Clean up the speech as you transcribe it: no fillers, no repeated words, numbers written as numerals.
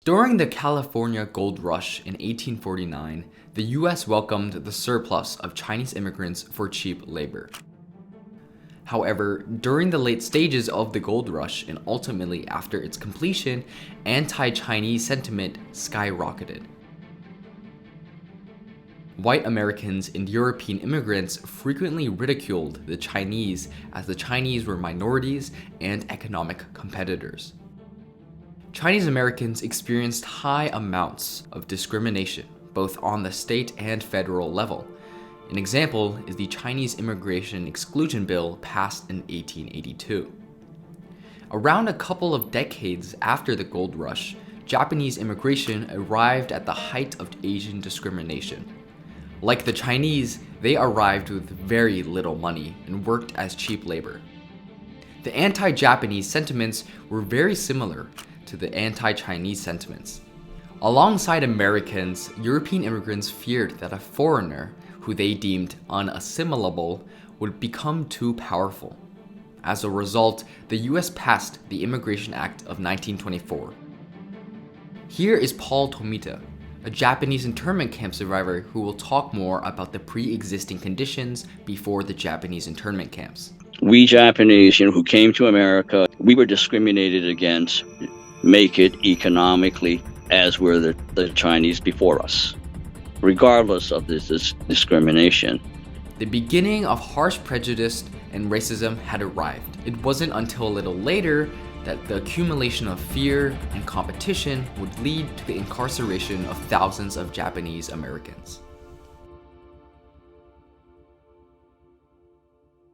During the California Gold Rush in 1849, the US welcomed the surplus of Chinese immigrants for cheap labor. However, during the late stages of the gold rush and ultimately after its completion, anti-Chinese sentiment skyrocketed. White Americans and European immigrants frequently ridiculed the Chinese as the Chinese were minorities and economic competitors. Chinese Americans experienced high amounts of discrimination, both on the state and federal level. An example is the Chinese Immigration Exclusion Bill passed in 1882. Around a couple of decades after the gold rush, Japanese immigration arrived at the height of Asian discrimination. Like the Chinese, they arrived with very little money and worked as cheap labor. The anti-Japanese sentiments were very similar to the anti-Chinese sentiments. Alongside Americans, European immigrants feared that a foreigner, who they deemed unassimilable, would become too powerful. As a result, the US passed the Immigration Act of 1924. Here is Paul Tomita, a Japanese internment camp survivor who will talk more about the pre-existing conditions before the Japanese internment camps. We Japanese, who came to America, we were discriminated against, make it economically, as were the Chinese before us, regardless of this discrimination. The beginning of harsh prejudice and racism had arrived. It wasn't until a little later that the accumulation of fear and competition would lead to the incarceration of thousands of Japanese Americans.